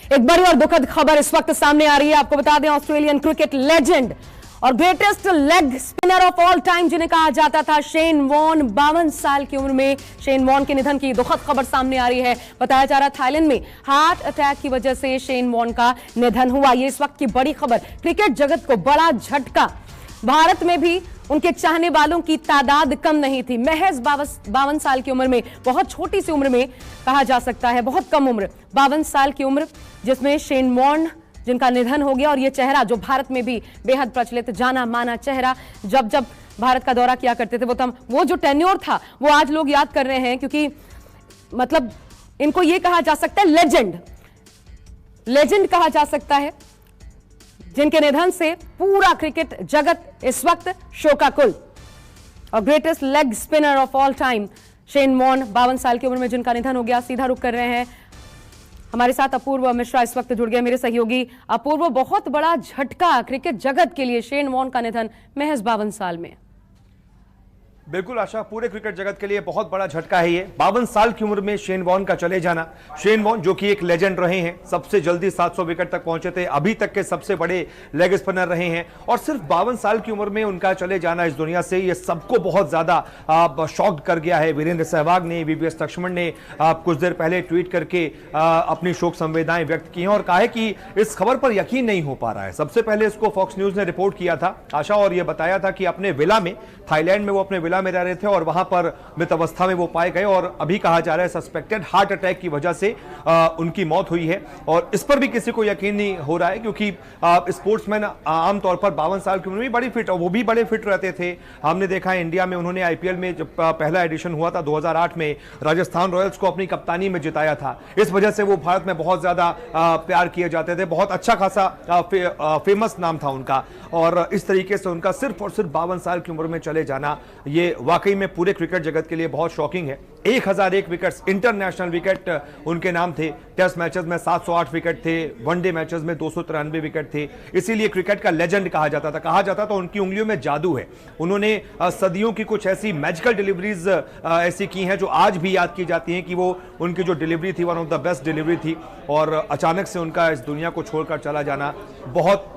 एक बड़ी और दुखद खबर इस वक्त सामने आ रही है। आपको बता दें, ऑस्ट्रेलियन क्रिकेट लेजेंड और greatest leg spinner of all time जिन्हें कहा जाता था शेन वॉन, 52 साल की उम्र में शेन वॉन के निधन की दुखद खबर सामने आ रही है। बताया जा रहा है थाईलैंड में हार्ट अटैक की वजह से शेन वॉन का निधन हुआ। ये इस वक्त की बड़ी खबर, क्रिकेट जगत को बड़ा झटका। भारत में भी उनके चाहने वालों की तादाद कम नहीं थी। महज 52 साल की उम्र में, बहुत छोटी सी उम्र में कहा जा सकता है, बहुत कम उम्र, 52 साल की उम्र जिसमें शेन वॉन जिनका निधन हो गया। और ये चेहरा जो भारत में भी बेहद प्रचलित, जाना माना चेहरा, जब जब भारत का दौरा किया करते थे वो जो टेन्योर था वो आज लोग याद कर रहे हैं, क्योंकि मतलब इनको ये कहा जा सकता है लेजेंड कहा जा सकता है, जिनके निधन से पूरा क्रिकेट जगत इस वक्त शोकाकुल। और greatest leg spinner of all time Shane Warne, 52 साल की उम्र में जिनका निधन हो गया। सीधा रुख कर रहे हैं हमारे साथ अपूर्व मिश्रा इस वक्त जुड़ गए, मेरे सहयोगी। अपूर्व, बहुत बड़ा झटका क्रिकेट जगत के लिए, शेन वॉन का निधन महज 52 साल में। बिल्कुल आशा, पूरे क्रिकेट जगत के लिए बहुत बड़ा झटका है ये। 52 साल की उम्र में शेन वॉन का चले जाना। शेन वॉन जो कि एक लेजेंड रहे हैं, सबसे जल्दी 700 विकेट तक पहुंचे थे, अभी तक के सबसे बड़े लेग स्पिनर रहे हैं, और सिर्फ 52 साल की उम्र में उनका चले जाना इस दुनिया से, ये सबको बहुत ज्यादा शॉक्ड कर गया है। वीरेंद्र सहवाग ने, वीवीएस लक्ष्मण ने कुछ देर पहले ट्वीट करके अपनी शोक संवेदनाएं व्यक्त की हैं और कहा है कि इस खबर पर यकीन नहीं हो पा रहा है। सबसे पहले इसको फॉक्स न्यूज ने रिपोर्ट किया था आशा, और यह बताया था कि अपने विला में, थाईलैंड में वो अपने में रह रहे थे और वहां पर मृत अवस्था में वो पाए गए, और अभी कहा जा रहा है सस्पेक्टेड हार्ट अटैक की वजह से उनकी मौत हुई है। और इस पर भी किसी को यकीन नहीं हो रहा है, क्योंकि स्पोर्ट्समैन आमतौर पर 52 साल की उम्र में बड़ी फिट, वो भी बड़े फिट रहते थे। हमने देखा है इंडिया में उन्होंने आईपीएल में जब पहला एडिशन हुआ था 2008 में, राजस्थान रॉयल्स को अपनी कप्तानी में जिताया था। इस वजह से वो भारत में बहुत ज्यादा प्यार किए जाते थे, बहुत अच्छा खासा फेमस नाम था उनका। और इस तरीके से उनका सिर्फ और सिर्फ 52 साल की उम्र में चले जाना, ये वाकई में पूरे क्रिकेट जगत के लिए बहुत शॉकिंग है। 1001 विकेट्स, इंटरनेशनल विकेट उनके नाम थे। टेस्ट मैचेस में 708 विकेट थे, वनडे मैचेस में 293 विकेट थे। इसीलिए क्रिकेट का लेजेंड कहा जाता था। कहा जाता था उनकी उंगलियों में जादू है। उन्होंने सदियों की कुछ ऐसी मैजिकल डिलीवरीज ऐसी की हैं जो आज भी याद की जाती हैं कि वो उनकी जो डिलीवरी थी one of the best delivery थी। और अचानक से उनका इस दुनिया को छोड़कर चला जाना बहुत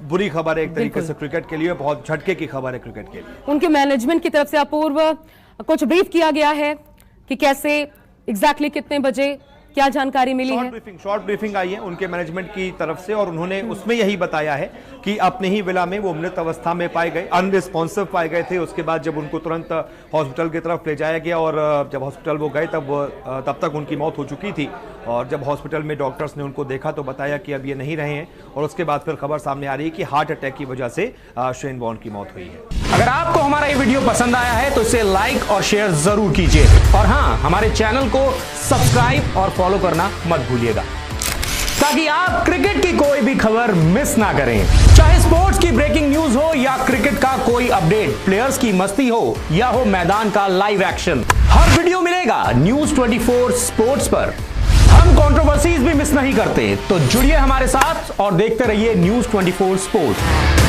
बुरी खबर है एक तरीके से क्रिकेट के लिए, बहुत झटके की खबर है क्रिकेट के लिए। उनके मैनेजमेंट की तरफ से अपूर्व कुछ ब्रीफ किया गया है कि कैसे एग्जैक्टली कितने बजे क्या जानकारी मिली है? शॉर्ट ब्रीफिंग आई है उनके मैनेजमेंट की तरफ से, और उन्होंने उसमें यही बताया है कि अपने ही विला में वो मृत अवस्था में पाए गए, अनरिस्पॉन्सिव पाए गए थे। उसके बाद जब उनको तुरंत हॉस्पिटल की तरफ ले जाया गया, और जब हॉस्पिटल वो गए तब तक उनकी मौत हो चुकी थी। और जब हॉस्पिटल में डॉक्टर्स ने उनको देखा तो बताया कि अब ये नहीं रहे हैं, और उसके बाद फिर खबर सामने आ रही है कि हार्ट अटैक की वजह से शेन वॉन की मौत हुई है। अगर आपको हमारा ये वीडियो पसंद आया है तो इसे लाइक और शेयर जरूर कीजिए, और हाँ, हमारे चैनल को सब्सक्राइब और फॉलो करना मत भूलिएगा, ताकि आप क्रिकेट की कोई भी खबर मिस ना करें। चाहे स्पोर्ट्स की ब्रेकिंग न्यूज हो या क्रिकेट का कोई अपडेट, प्लेयर्स की मस्ती हो या हो मैदान का लाइव एक्शन, हर वीडियो मिलेगा न्यूज 24 स्पोर्ट्स पर। हम कंट्रोवर्सीज भी मिस नहीं करते, तो जुड़िए हमारे साथ और देखते रहिए न्यूज 24 स्पोर्ट्स।